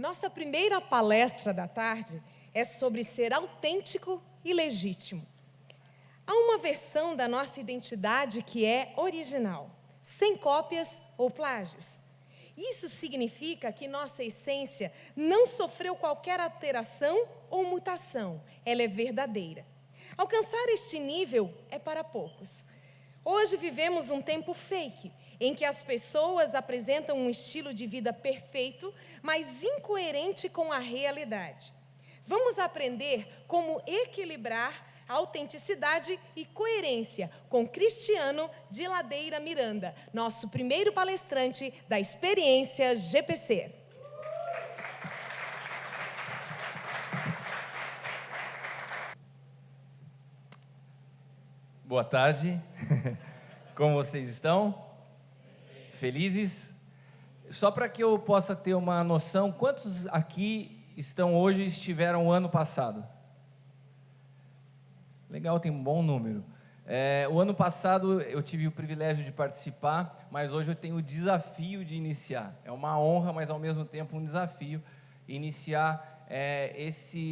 Nossa primeira palestra da tarde é sobre ser autêntico e legítimo. Há uma versão da nossa identidade que é original, sem cópias ou plágios. Isso significa que nossa essência não sofreu qualquer alteração ou mutação, ela é verdadeira. Alcançar este nível é para poucos. Hoje vivemos um tempo fake, em que as pessoas apresentam um estilo de vida perfeito, mas incoerente com a realidade. Vamos aprender como equilibrar autenticidade e coerência com Cristiano de Ladeira Miranda, nosso primeiro palestrante da experiência GPC. Boa tarde, como vocês estão? Felizes? Só para que eu possa ter uma noção, quantos aqui estão hoje e estiveram ano passado? Legal, tem um bom número. O ano passado eu tive o privilégio de participar, mas hoje eu tenho o desafio de iniciar. É uma honra, mas ao mesmo tempo um desafio, iniciar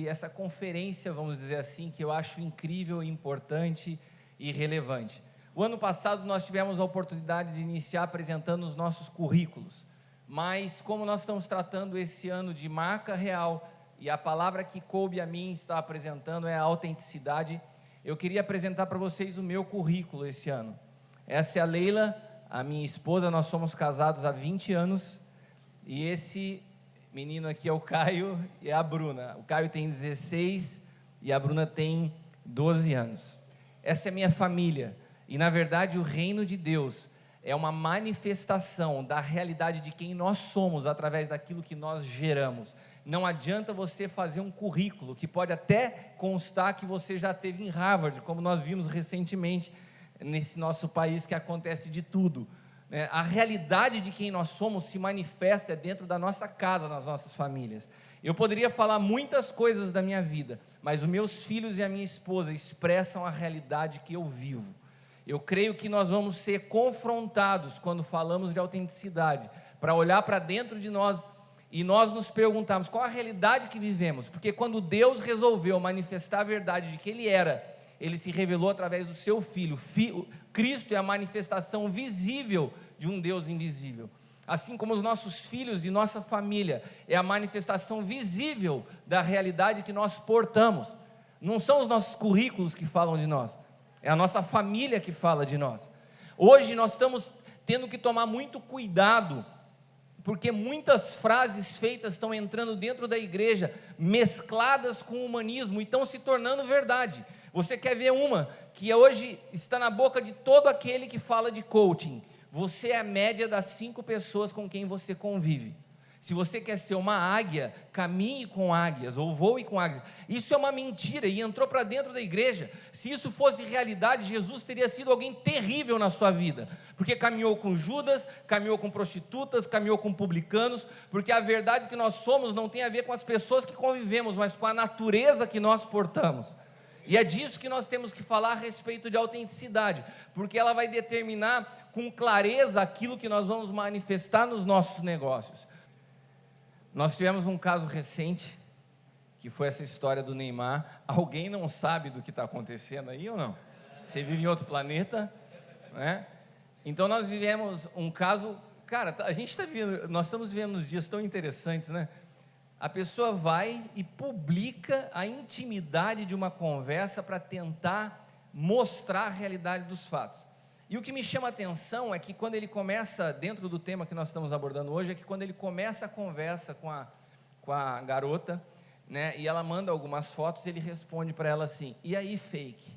essa conferência, vamos dizer assim, que eu acho incrível, importante e relevante. O ano passado nós tivemos a oportunidade de iniciar apresentando os nossos currículos, mas como nós estamos tratando esse ano de marca real, e a palavra que coube a mim estar apresentando é a autenticidade, eu queria apresentar para vocês o meu currículo esse ano. Essa é a Leila, a minha esposa, nós somos casados há 20 anos, e esse menino aqui é o Caio e a Bruna. O Caio tem 16 e a Bruna tem 12 anos. Essa é minha família, e na verdade o reino de Deus é uma manifestação da realidade de quem nós somos, através daquilo que nós geramos. Não adianta você fazer um currículo, que pode até constar que você já esteve em Harvard, como nós vimos recentemente nesse nosso país, que acontece de tudo. A realidade de quem nós somos se manifesta dentro da nossa casa, nas nossas famílias. Eu poderia falar muitas coisas da minha vida, mas os meus filhos e a minha esposa expressam a realidade que eu vivo. Eu creio que nós vamos ser confrontados quando falamos de autenticidade, para olhar para dentro de nós e nós nos perguntarmos qual a realidade que vivemos, porque quando Deus resolveu manifestar a verdade de que Ele era, Ele se revelou através do seu Filho. Cristo é a manifestação visível de um Deus invisível. Assim como os nossos filhos e nossa família é a manifestação visível da realidade que nós portamos. Não são os nossos currículos que falam de nós, é a nossa família que fala de nós. Hoje nós estamos tendo que tomar muito cuidado, porque muitas frases feitas estão entrando dentro da igreja, mescladas com o humanismo, e estão se tornando verdade. Você quer ver uma que hoje está na boca de todo aquele que fala de coaching? Você é a média das 5 pessoas com quem você convive. Se você quer ser uma águia, caminhe com águias, ou voe com águias. Isso é uma mentira, e entrou para dentro da igreja. Se isso fosse realidade, Jesus teria sido alguém terrível na sua vida, porque caminhou com Judas, caminhou com prostitutas, caminhou com publicanos, porque a verdade que nós somos não tem a ver com as pessoas que convivemos, mas com a natureza que nós portamos. E é disso que nós temos que falar a respeito de autenticidade, porque ela vai determinar com clareza aquilo que nós vamos manifestar nos nossos negócios. Nós tivemos um caso recente, que foi essa história do Neymar. Alguém não sabe do que está acontecendo aí ou não? Você vive em outro planeta, né? Então nós vivemos um caso, cara, nós estamos vivendo uns dias tão interessantes, né? A pessoa vai e publica a intimidade de uma conversa para tentar mostrar a realidade dos fatos. E o que me chama a atenção é que quando ele começa, dentro do tema que nós estamos abordando hoje, é que quando ele começa a conversa com a garota, né, e ela manda algumas fotos, ele responde para ela assim: e aí, fake?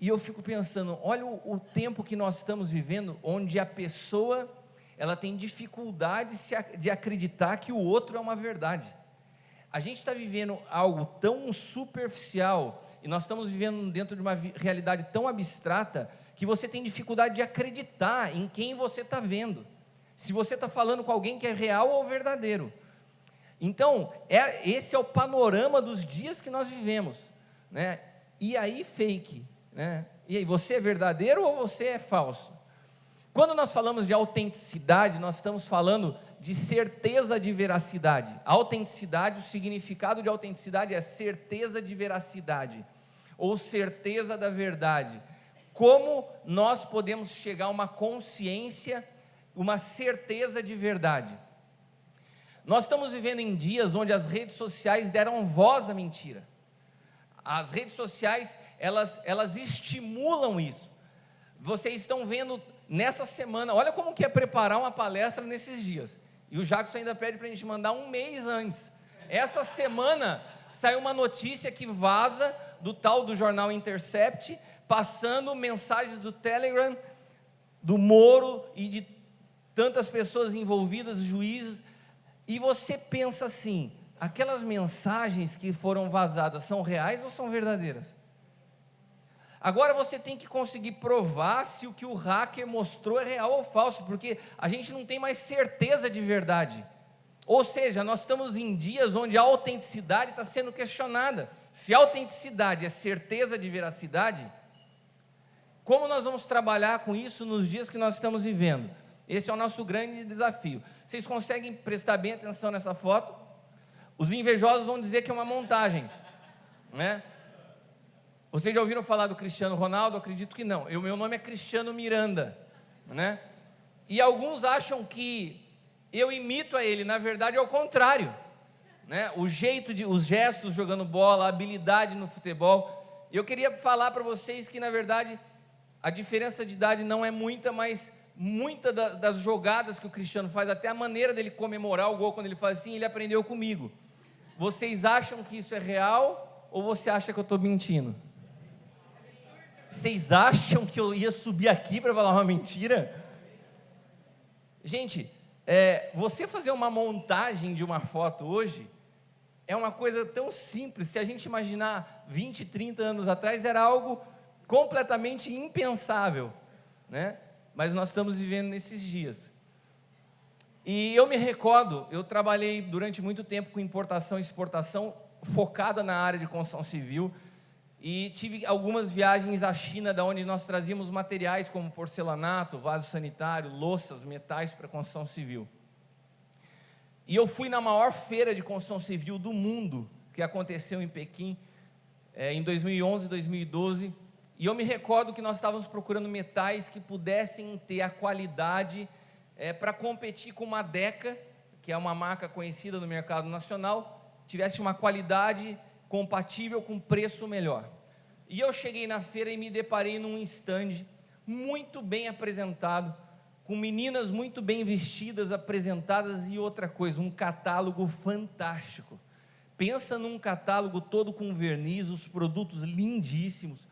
E eu fico pensando, olha o tempo que nós estamos vivendo, onde a pessoa, ela tem dificuldade de acreditar que o outro é uma verdade. A gente está vivendo algo tão superficial, e nós estamos vivendo dentro de uma realidade tão abstrata, que você tem dificuldade de acreditar em quem você está vendo, se você está falando com alguém que é real ou verdadeiro. Então, esse é o panorama dos dias que nós vivemos, né? E aí, fake, né? E aí, você é verdadeiro ou você é falso? Quando nós falamos de autenticidade, nós estamos falando de certeza de veracidade. Autenticidade, o significado de autenticidade é certeza de veracidade, ou certeza da verdade. Como nós podemos chegar a uma consciência, uma certeza de verdade? Nós estamos vivendo em dias onde as redes sociais deram voz à mentira. As redes sociais, elas estimulam isso. Vocês estão vendo nessa semana, olha como que é preparar uma palestra nesses dias. E o Jackson ainda pede para a gente mandar um mês antes. Essa semana saiu uma notícia que vaza do tal do jornal Intercept, passando mensagens do Telegram, do Moro e de tantas pessoas envolvidas, juízes. E você pensa assim, aquelas mensagens que foram vazadas são reais ou são verdadeiras? Agora você tem que conseguir provar se o que o hacker mostrou é real ou falso, porque a gente não tem mais certeza de verdade. Ou seja, nós estamos em dias onde a autenticidade está sendo questionada. Se a autenticidade é certeza de veracidade, como nós vamos trabalhar com isso nos dias que nós estamos vivendo? Esse é o nosso grande desafio. Vocês conseguem prestar bem atenção nessa foto? Os invejosos vão dizer que é uma montagem, né? Vocês já ouviram falar do Cristiano Ronaldo? Acredito que não. O meu nome é Cristiano Miranda, né? E alguns acham que eu imito a ele. Na verdade é o contrário, né? O jeito os gestos jogando bola, a habilidade no futebol. Eu queria falar para vocês que na verdade a diferença de idade não é muita, mas muita das jogadas que o Cristiano faz, até a maneira dele comemorar o gol quando ele faz assim, ele aprendeu comigo. Vocês acham que isso é real ou você acha que eu estou mentindo? Vocês acham que eu ia subir aqui para falar uma mentira? Gente, você fazer uma montagem de uma foto hoje é uma coisa tão simples. Se a gente imaginar 20, 30 anos atrás, era algo completamente impensável, né? Mas nós estamos vivendo nesses dias. E eu me recordo, eu trabalhei durante muito tempo com importação e exportação, focada na área de construção civil, e tive algumas viagens à China, da onde nós trazíamos materiais como porcelanato, vaso sanitário, louças, metais para construção civil. E eu fui na maior feira de construção civil do mundo, que aconteceu em Pequim, em 2011, 2012, e eu me recordo que nós estávamos procurando metais que pudessem ter a qualidade para competir com uma Deca, que é uma marca conhecida no mercado nacional, tivesse uma qualidade compatível com preço melhor. E eu cheguei na feira e me deparei num stand muito bem apresentado, com meninas muito bem vestidas, apresentadas, e outra coisa, um catálogo fantástico. Pensa num catálogo todo com verniz, os produtos lindíssimos,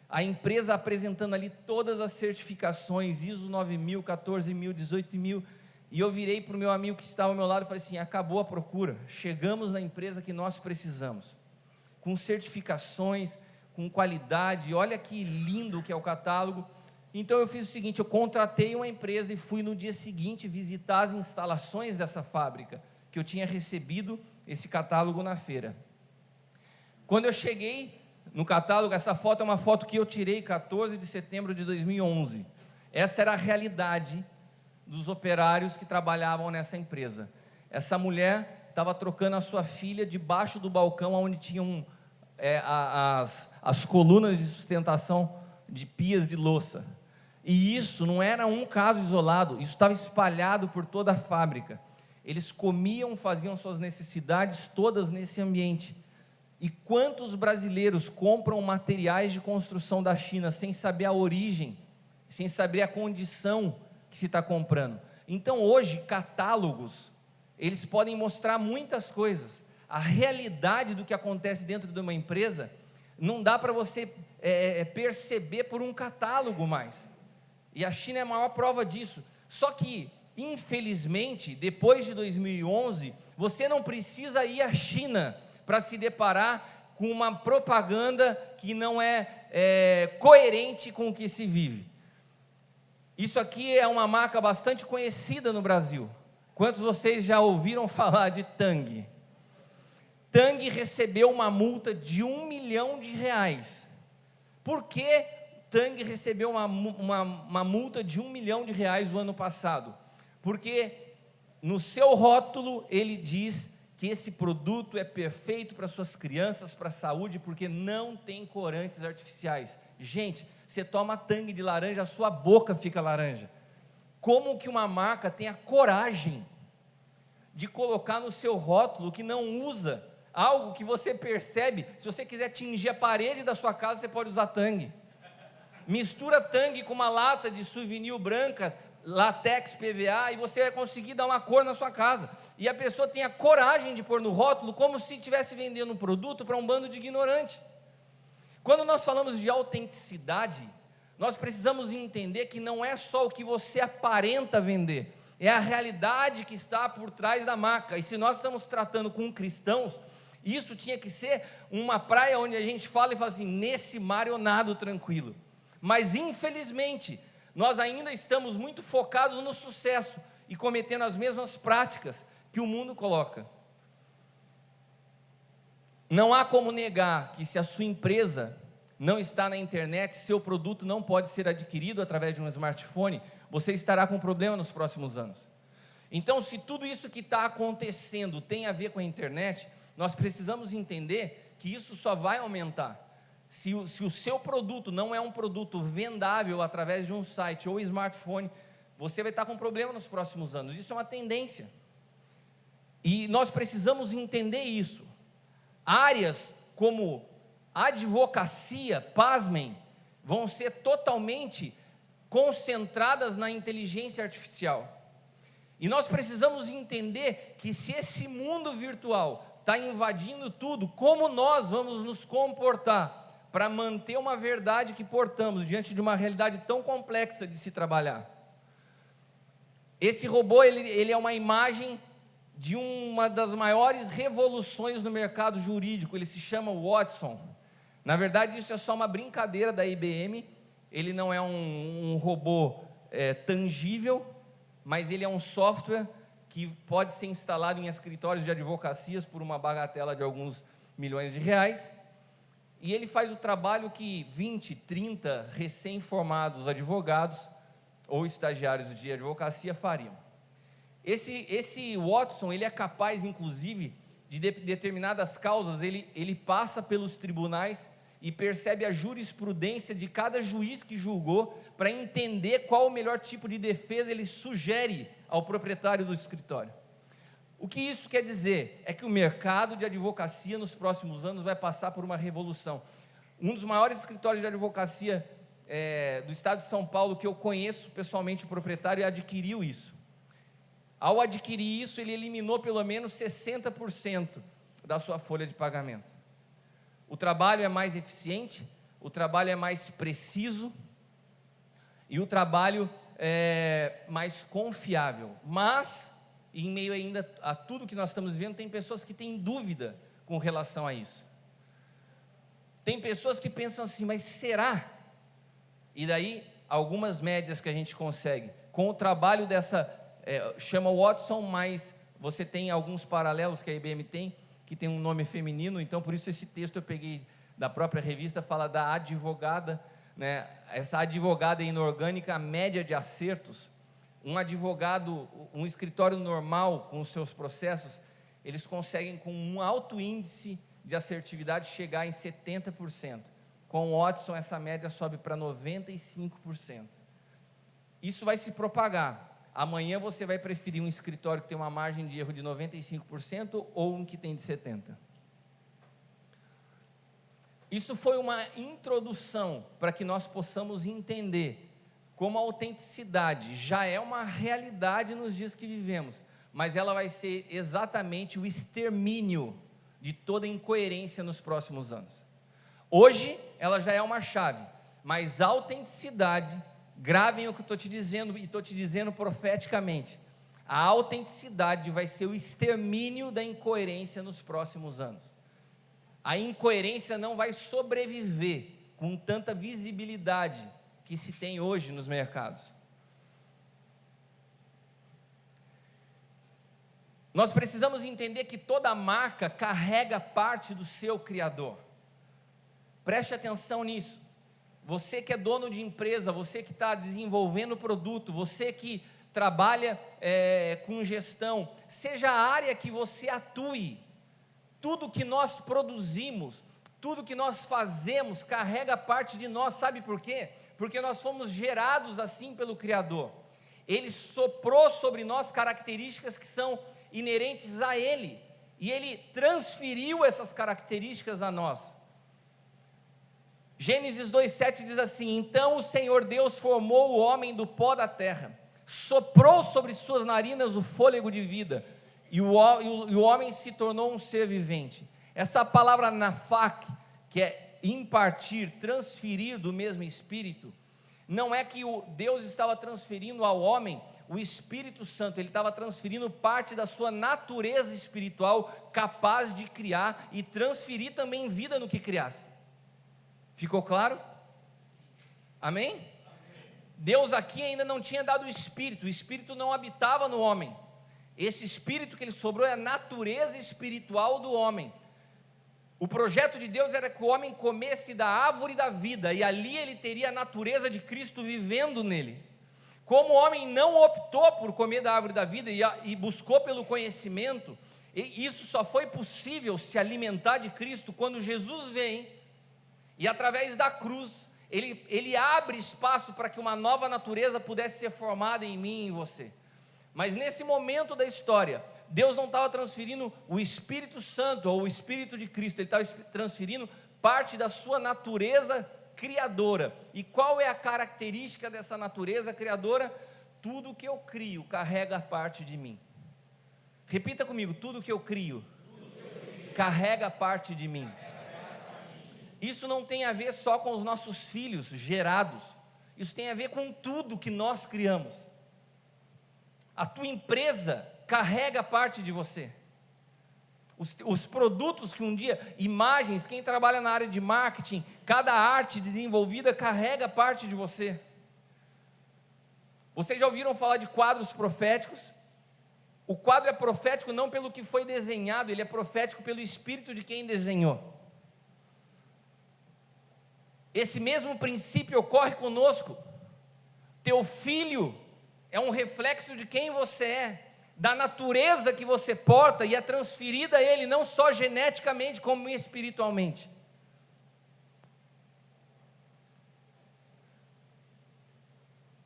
a empresa apresentando ali todas as certificações, ISO 9000, 14000, 18000, e eu virei para o meu amigo que estava ao meu lado e falei assim, acabou a procura, chegamos na empresa que nós precisamos, com certificações, com qualidade, olha que lindo que é o catálogo. Então eu fiz o seguinte, eu contratei uma empresa e fui no dia seguinte visitar as instalações dessa fábrica, que eu tinha recebido esse catálogo na feira. Quando eu cheguei no catálogo, essa foto é uma foto que eu tirei 14 de setembro de 2011, essa era a realidade dos operários que trabalhavam nessa empresa. Essa mulher estava trocando a sua filha debaixo do balcão, onde tinham as colunas de sustentação de pias de louça. E isso não era um caso isolado, isso estava espalhado por toda a fábrica. Eles comiam, faziam suas necessidades todas nesse ambiente. E quantos brasileiros compram materiais de construção da China sem saber a origem, sem saber a condição que se está comprando? Então hoje, catálogos, eles podem mostrar muitas coisas. A realidade do que acontece dentro de uma empresa não dá para você perceber por um catálogo mais. E a China é a maior prova disso. Só que, infelizmente, depois de 2011, você não precisa ir à China para se deparar com uma propaganda que não é coerente com o que se vive. Isso aqui é uma marca bastante conhecida no Brasil. Quantos de vocês já ouviram falar de Tang? Tang recebeu uma multa de R$1 milhão. Por que Tang recebeu uma multa de R$1 milhão no ano passado, porque no seu rótulo ele diz que esse produto é perfeito para suas crianças, para a saúde, porque não tem corantes artificiais. Gente, você toma Tang de laranja, a sua boca fica laranja. Como que uma marca tem a coragem de colocar no seu rótulo que não usa algo que você percebe? Se você quiser tingir a parede da sua casa, você pode usar Tang. Mistura Tang com uma lata de souvenir branca, latex, PVA, e você vai conseguir dar uma cor na sua casa. E a pessoa tem a coragem de pôr no rótulo como se estivesse vendendo um produto para um bando de ignorante. Quando nós falamos de autenticidade, nós precisamos entender que não é só o que você aparenta vender, é a realidade que está por trás da marca. E se nós estamos tratando com cristãos, isso tinha que ser uma praia onde a gente fala e fala assim: nesse mar eu nado tranquilo. Mas infelizmente, nós ainda estamos muito focados no sucesso e cometendo as mesmas práticas que o mundo coloca. Não há como negar que se a sua empresa não está na internet, seu produto não pode ser adquirido através de um smartphone, você estará com problema nos próximos anos. Então, se tudo isso que está acontecendo tem a ver com a internet, nós precisamos entender que isso só vai aumentar. Se o seu produto não é um produto vendável através de um site ou smartphone, você vai estar com problema nos próximos anos. Isso é uma tendência. E nós precisamos entender isso. Áreas como advocacia, pasmem, vão ser totalmente concentradas na inteligência artificial. E nós precisamos entender que se esse mundo virtual está invadindo tudo, como nós vamos nos comportar para manter uma verdade que portamos diante de uma realidade tão complexa de se trabalhar. Esse robô, ele é uma imagem de uma das maiores revoluções no mercado jurídico, ele se chama Watson. Na verdade, isso é só uma brincadeira da IBM, ele não é um robô tangível, mas ele é um software que pode ser instalado em escritórios de advocacias por uma bagatela de alguns milhões de reais, e ele faz o trabalho que 20, 30 recém-formados advogados ou estagiários de advocacia fariam. Esse Watson, ele é capaz, inclusive, de determinadas causas, ele passa pelos tribunais e percebe a jurisprudência de cada juiz que julgou, para entender qual o melhor tipo de defesa ele sugere ao proprietário do escritório. O que isso quer dizer? É que o mercado de advocacia nos próximos anos vai passar por uma revolução. Um dos maiores escritórios de advocacia do estado de São Paulo, que eu conheço pessoalmente, o proprietário, adquiriu isso. Ao adquirir isso, ele eliminou pelo menos 60% da sua folha de pagamento. O trabalho é mais eficiente, o trabalho é mais preciso e o trabalho é mais confiável. Mas, em meio ainda a tudo que nós estamos vivendo, tem pessoas que têm dúvida com relação a isso. Tem pessoas que pensam assim: mas será? E daí, algumas médias que a gente consegue, com o trabalho dessa, chama Watson, mas você tem alguns paralelos que a IBM tem, que tem um nome feminino, então por isso esse texto eu peguei da própria revista, fala da advogada, né? Essa advogada inorgânica, a média de acertos, um advogado, um escritório normal com os seus processos, eles conseguem com um alto índice de assertividade chegar em 70%. Com o Watson essa média sobe para 95%. Isso vai se propagar. Amanhã você vai preferir um escritório que tem uma margem de erro de 95% ou um que tem de 70%. Isso foi uma introdução para que nós possamos entender como a autenticidade já é uma realidade nos dias que vivemos, mas ela vai ser exatamente o extermínio de toda incoerência nos próximos anos. Hoje ela já é uma chave, mas a autenticidade, gravem o que eu estou te dizendo, e estou te dizendo profeticamente, a autenticidade vai ser o extermínio da incoerência nos próximos anos. A incoerência não vai sobreviver com tanta visibilidade que se tem hoje nos mercados. Nós precisamos entender que toda marca carrega parte do seu criador. Preste atenção nisso. você que é dono de empresa, você que está desenvolvendo produto, você que trabalha com gestão, seja a área que você atue, tudo que nós produzimos, tudo que nós fazemos, carrega parte de nós, sabe por quê? Porque nós fomos gerados assim pelo Criador. Ele soprou sobre nós características que são inerentes a Ele, e Ele transferiu essas características a nós. Gênesis 2,7 diz assim: então o Senhor Deus formou o homem do pó da terra, soprou sobre suas narinas o fôlego de vida, e o homem se tornou um ser vivente. Essa palavra nafak, que é impartir, transferir do mesmo Espírito, não é que Deus estava transferindo ao homem o Espírito Santo, Ele estava transferindo parte da sua natureza espiritual, capaz de criar e transferir também vida no que criasse. Ficou claro? Amém? Amém. Deus aqui ainda não tinha dado o Espírito não habitava no homem. Esse Espírito que Ele sobrou é a natureza espiritual do homem. O projeto de Deus era que o homem comesse da árvore da vida, e ali ele teria a natureza de Cristo vivendo nele. Como o homem não optou por comer da árvore da vida e buscou pelo conhecimento, isso só foi possível se alimentar de Cristo quando Jesus vem, e através da cruz, ele abre espaço para que uma nova natureza pudesse ser formada em mim e em você. Mas nesse momento da história, Deus não estava transferindo o Espírito Santo ou o Espírito de Cristo, Ele estava transferindo parte da sua natureza criadora. E qual é a característica dessa natureza criadora? Tudo que eu crio carrega parte de mim. Repita comigo: tudo que eu crio carrega parte de mim. Isso não tem a ver só com os nossos filhos gerados, isso tem a ver com tudo que nós criamos. A tua empresa carrega parte de você. Os produtos que um dia, imagens, quem trabalha na área de marketing, cada arte desenvolvida carrega parte de você. Vocês já ouviram falar de quadros proféticos? O quadro é profético não pelo que foi desenhado, ele é profético pelo espírito de quem desenhou. Esse mesmo princípio ocorre conosco. Teu filho é um reflexo de quem você é, da natureza que você porta, e é transferida a ele não só geneticamente, como espiritualmente.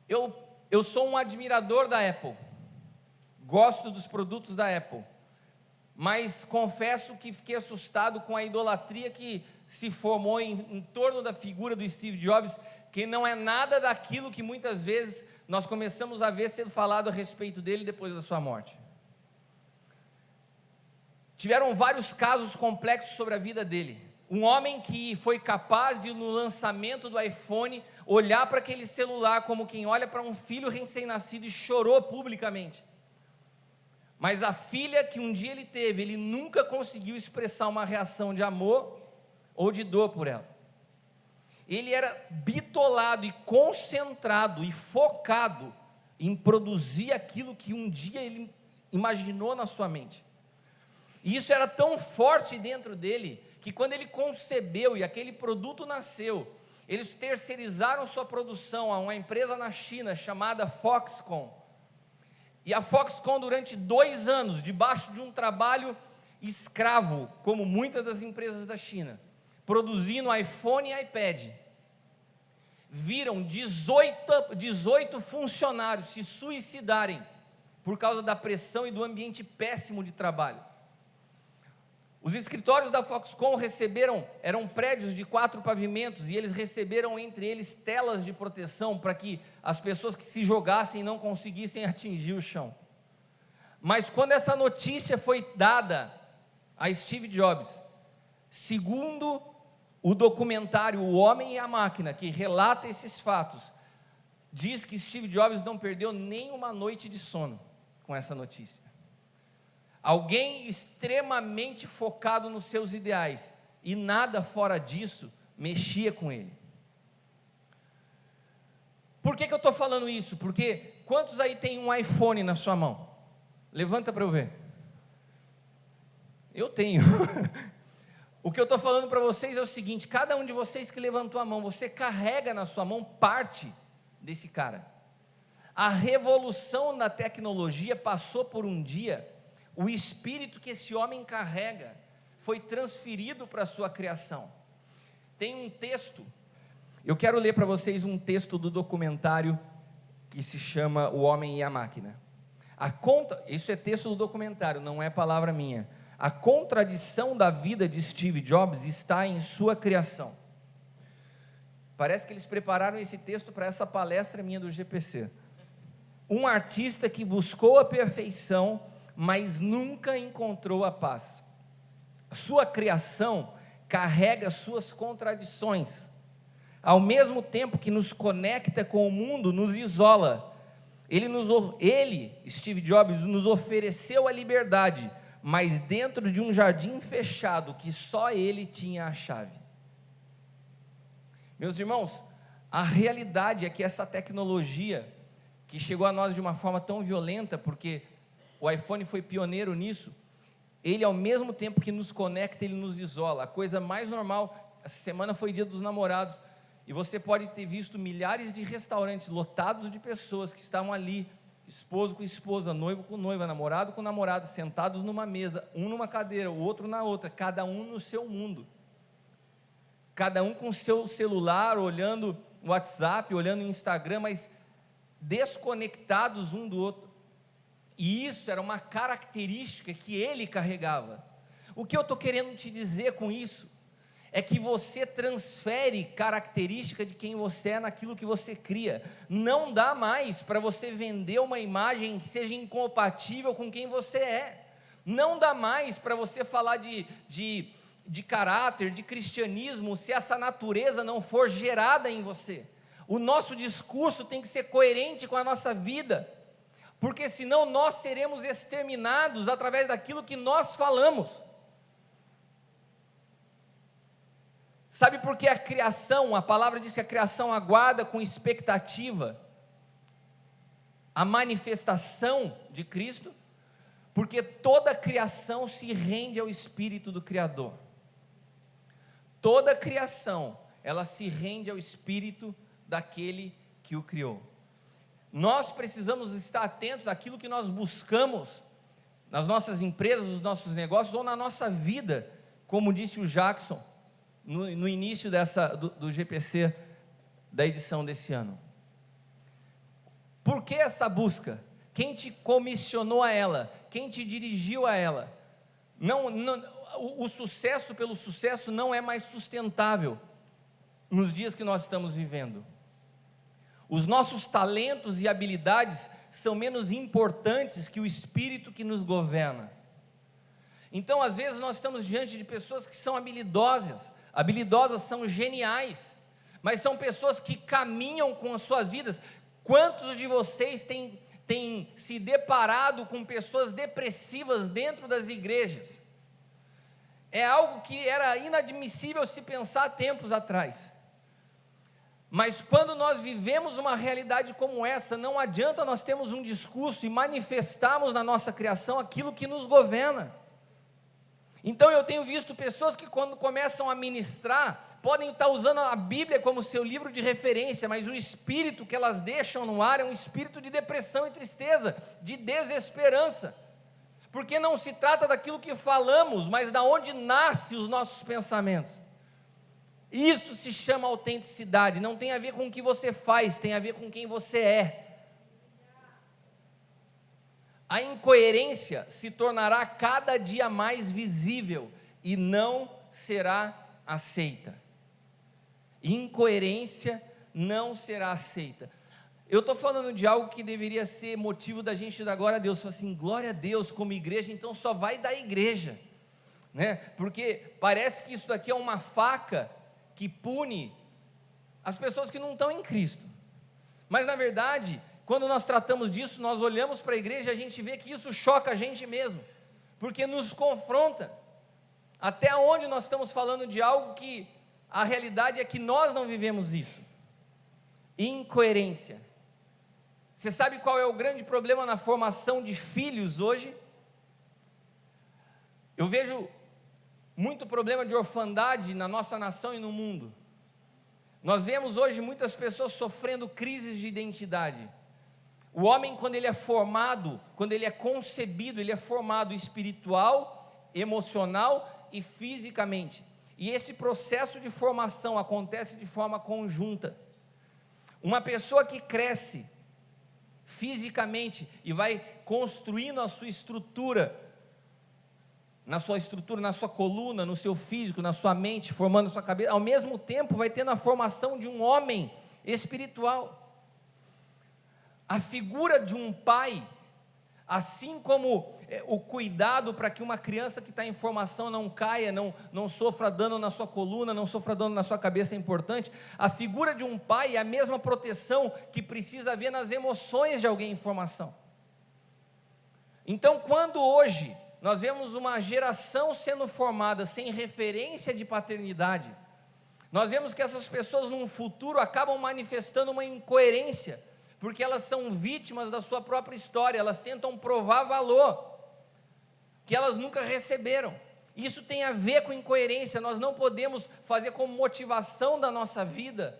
Eu sou um admirador da Apple, gosto dos produtos da Apple, mas confesso que fiquei assustado com a idolatria que se formou em torno da figura do Steve Jobs, que não é nada daquilo que muitas vezes nós começamos a ver sendo falado a respeito dele depois da sua morte. Tiveram vários casos complexos sobre a vida dele. Um homem que foi capaz de, no lançamento do iPhone, olhar para aquele celular como quem olha para um filho recém-nascido e chorou publicamente. Mas a filha que um dia ele teve, ele nunca conseguiu expressar uma reação de amor ou de dor por ela. Ele era bitolado e concentrado e focado em produzir aquilo que um dia ele imaginou na sua mente. E isso era tão forte dentro dele, que quando ele concebeu e aquele produto nasceu, eles terceirizaram sua produção a uma empresa na China chamada Foxconn. E a Foxconn, durante 2 anos, debaixo de um trabalho escravo, como muitas das empresas da China, produzindo iPhone e iPad, viram 18 funcionários se suicidarem por causa da pressão e do ambiente péssimo de trabalho. Os escritórios da Foxconn eram prédios de 4 pavimentos, e eles receberam entre eles telas de proteção para que as pessoas que se jogassem não conseguissem atingir o chão. Mas quando essa notícia foi dada a Steve Jobs, segundo o documentário O Homem e a Máquina, que relata esses fatos, diz que Steve Jobs não perdeu nem uma noite de sono com essa notícia. Alguém extremamente focado nos seus ideais, e nada fora disso mexia com ele. Por que eu estou falando isso? Porque quantos aí tem um iPhone na sua mão? Levanta para eu ver. Eu tenho. O que eu estou falando para vocês é o seguinte: cada um de vocês que levantou a mão, você carrega na sua mão parte desse cara. A revolução da tecnologia passou por um dia, o espírito que esse homem carrega foi transferido para a sua criação. Tem um texto, eu quero ler para vocês um texto do documentário que se chama O Homem e a Máquina. Isso é texto do documentário, não é palavra minha. A contradição da vida de Steve Jobs está em sua criação. Parece que eles prepararam esse texto para essa palestra minha do GPC. Um artista que buscou a perfeição, mas nunca encontrou a paz. Sua criação carrega suas contradições. Ao mesmo tempo que nos conecta com o mundo, nos isola. Ele, Steve Jobs, nos ofereceu a liberdade, mas dentro de um jardim fechado que só ele tinha a chave. Meus irmãos, a realidade é que essa tecnologia que chegou a nós de uma forma tão violenta, porque o iPhone foi pioneiro nisso, ele ao mesmo tempo que nos conecta, ele nos isola. A coisa mais normal, essa semana foi Dia dos Namorados, e você pode ter visto milhares de restaurantes lotados de pessoas que estavam ali, esposo com esposa, noivo com noiva, namorado com namorada, sentados numa mesa, um numa cadeira, o outro na outra, cada um no seu mundo, cada um com o seu celular, olhando o WhatsApp, olhando o Instagram, mas desconectados um do outro. E isso era uma característica que ele carregava. O que eu estou querendo te dizer com isso é que você transfere característica de quem você é naquilo que você cria. Não dá mais para você vender uma imagem que seja incompatível com quem você é. Não dá mais para você falar de caráter, de cristianismo, se essa natureza não for gerada em você. O nosso discurso tem que ser coerente com a nossa vida, porque senão nós seremos exterminados através daquilo que nós falamos. Sabe por que a criação, a palavra diz que a criação aguarda com expectativa a manifestação de Cristo? Porque toda a criação se rende ao Espírito do Criador. Toda a criação, ela se rende ao Espírito daquele que o criou. Nós precisamos estar atentos àquilo que nós buscamos nas nossas empresas, nos nossos negócios ou na nossa vida, como disse o Jackson no início do GPC da edição desse ano. Por que essa busca? Quem te comissionou a ela? Quem te dirigiu a ela? O sucesso pelo sucesso não é mais sustentável nos dias que nós estamos vivendo. Os nossos talentos e habilidades são menos importantes que o Espírito que nos governa. Então, às vezes, nós estamos diante de pessoas que são habilidosas, são geniais, mas são pessoas que caminham com as suas vidas. Quantos de vocês têm se deparado com pessoas depressivas dentro das igrejas? É algo que era inadmissível se pensar tempos atrás. Mas quando nós vivemos uma realidade como essa, não adianta nós termos um discurso e manifestarmos na nossa criação aquilo que nos governa. Então eu tenho visto pessoas que quando começam a ministrar, podem estar usando a Bíblia como seu livro de referência, mas o espírito que elas deixam no ar é um espírito de depressão e tristeza, de desesperança. Porque não se trata daquilo que falamos, mas da onde nascem os nossos pensamentos. Isso se chama autenticidade, não tem a ver com o que você faz, tem a ver com quem você é. A incoerência se tornará cada dia mais visível e não será aceita. Incoerência não será aceita. Eu estou falando de algo que deveria ser motivo da gente dar glória a Deus. Falar assim, glória a Deus como igreja, então só vai da igreja, né? Porque parece que isso daqui é uma faca que pune as pessoas que não estão em Cristo. Mas na verdade, quando nós tratamos disso, nós olhamos para a igreja e a gente vê que isso choca a gente mesmo, porque nos confronta. Até onde nós estamos falando de algo que a realidade é que nós não vivemos isso. Incoerência. Você sabe qual é o grande problema na formação de filhos hoje? Eu vejo muito problema de orfandade na nossa nação e no mundo. Nós vemos hoje muitas pessoas sofrendo crises de identidade. O homem, quando ele é formado, quando ele é concebido, ele é formado espiritual, emocional e fisicamente. E esse processo de formação acontece de forma conjunta. Uma pessoa que cresce fisicamente e vai construindo a sua estrutura, na sua coluna, no seu físico, na sua mente, formando a sua cabeça, ao mesmo tempo vai tendo a formação de um homem espiritual. A figura de um pai, assim como o cuidado para que uma criança que está em formação não caia, não sofra dano na sua coluna, não sofra dano na sua cabeça é importante, a figura de um pai é a mesma proteção que precisa haver nas emoções de alguém em formação. Então, quando hoje nós vemos uma geração sendo formada sem referência de paternidade, nós vemos que essas pessoas num futuro acabam manifestando uma incoerência, porque elas são vítimas da sua própria história, elas tentam provar valor que elas nunca receberam. Isso tem a ver com incoerência. Nós não podemos fazer como motivação da nossa vida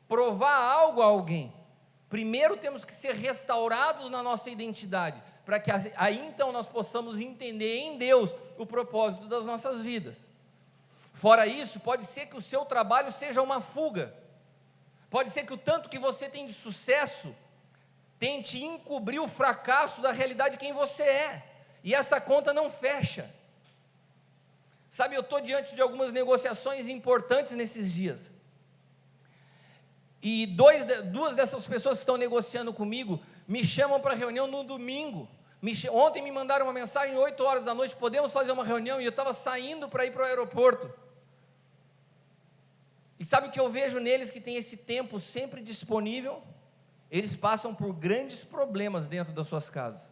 provar algo a alguém. Primeiro temos que ser restaurados na nossa identidade, para que aí então nós possamos entender em Deus o propósito das nossas vidas. Fora isso, pode ser que o seu trabalho seja uma fuga. Pode ser que o tanto que você tem de sucesso tente encobrir o fracasso da realidade de quem você é, e essa conta não fecha. Sabe, eu estou diante de algumas negociações importantes nesses dias, e duas dessas pessoas que estão negociando comigo me chamam para reunião no domingo. Ontem me mandaram uma mensagem, 8 horas da noite, podemos fazer uma reunião, e eu estava saindo para ir para o aeroporto. E sabe o que eu vejo neles que tem esse tempo sempre disponível? Eles passam por grandes problemas dentro das suas casas.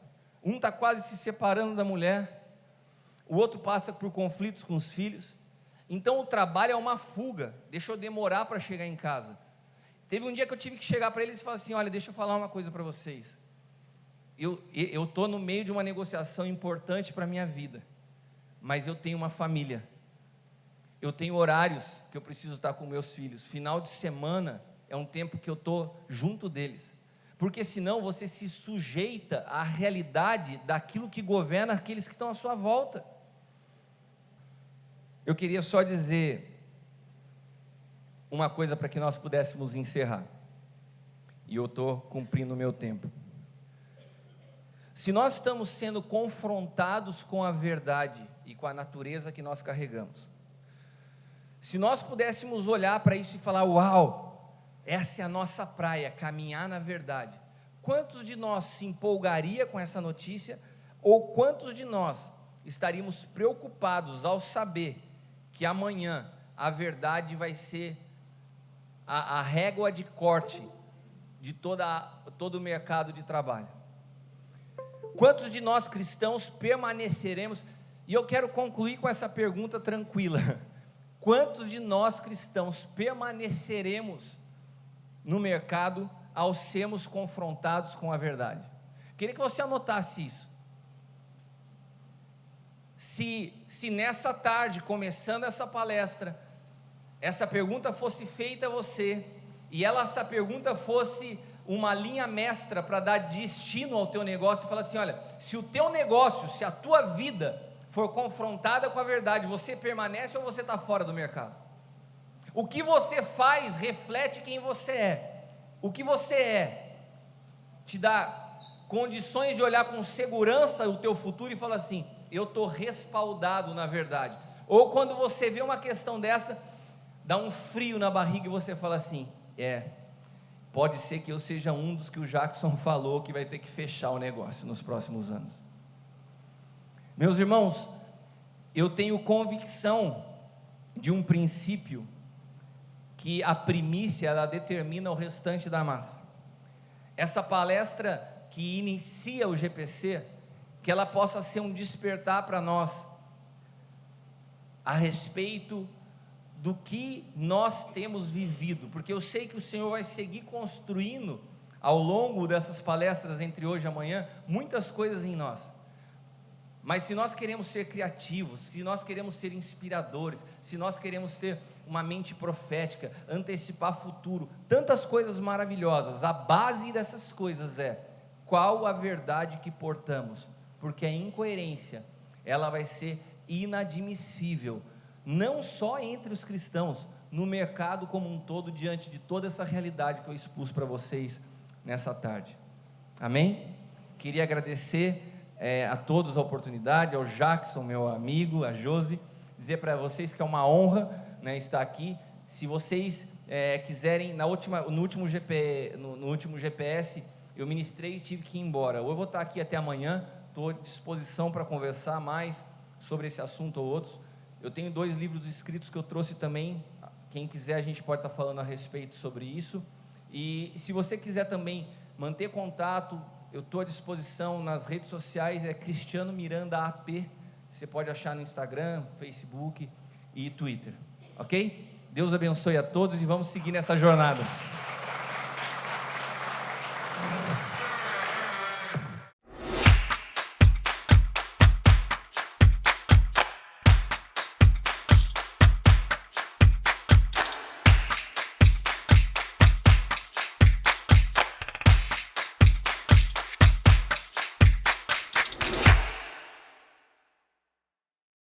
Um está quase se separando da mulher, o outro passa por conflitos com os filhos. Então o trabalho é uma fuga, deixa eu demorar para chegar em casa. Teve um dia que eu tive que chegar para eles e falar assim: olha, deixa eu falar uma coisa para vocês. Eu estou no meio de uma negociação importante para a minha vida, mas eu tenho uma família. Eu tenho horários que eu preciso estar com meus filhos. Final de semana é um tempo que eu estou junto deles. Porque senão você se sujeita à realidade daquilo que governa aqueles que estão à sua volta. Eu queria só dizer uma coisa para que nós pudéssemos encerrar. E eu estou cumprindo o meu tempo. Se nós estamos sendo confrontados com a verdade e com a natureza que nós carregamos, se nós pudéssemos olhar para isso e falar: uau, essa é a nossa praia, caminhar na verdade, quantos de nós se empolgaria com essa notícia, ou quantos de nós estaríamos preocupados ao saber que amanhã a verdade vai ser a régua de corte de todo o mercado de trabalho? Quantos de nós cristãos permaneceremos? E eu quero concluir com essa pergunta tranquila: quantos de nós cristãos permaneceremos no mercado ao sermos confrontados com a verdade? Queria que você anotasse isso. Se nessa tarde, começando essa palestra, essa pergunta fosse feita a você, e essa pergunta fosse uma linha mestra para dar destino ao teu negócio, e falar assim: olha, se o teu negócio, se a tua vida for confrontada com a verdade, você permanece ou você está fora do mercado? O que você faz reflete quem você é. O que você é te dá condições de olhar com segurança o teu futuro e falar assim: eu estou respaldado na verdade. Ou quando você vê uma questão dessa, dá um frio na barriga e você fala assim: pode ser que eu seja um dos que o Jackson falou que vai ter que fechar o negócio nos próximos anos. Meus irmãos, eu tenho convicção de um princípio, que a primícia, ela determina o restante da massa. Essa palestra que inicia o GPC, que ela possa ser um despertar para nós, a respeito do que nós temos vivido, porque eu sei que o Senhor vai seguir construindo, ao longo dessas palestras, entre hoje e amanhã, muitas coisas em nós. Mas se nós queremos ser criativos, se nós queremos ser inspiradores, se nós queremos ter uma mente profética, antecipar futuro, tantas coisas maravilhosas, a base dessas coisas é: qual a verdade que portamos? Porque a incoerência, ela vai ser inadmissível, não só entre os cristãos, no mercado como um todo, diante de toda essa realidade que eu expus para vocês nessa tarde. Amém? Queria agradecer a todos a oportunidade, ao Jackson, meu amigo, a Josi, dizer para vocês que é uma honra, né, estar aqui. Se vocês quiserem, no último GPS, eu ministrei e tive que ir embora. Ou eu vou estar aqui até amanhã, estou à disposição para conversar mais sobre esse assunto ou outros. Eu tenho 2 livros escritos que eu trouxe também, quem quiser a gente pode estar falando a respeito sobre isso. E se você quiser também manter contato, eu estou à disposição nas redes sociais, é Cristiano Miranda AP, você pode achar no Instagram, Facebook e Twitter, ok? Deus abençoe a todos e vamos seguir nessa jornada.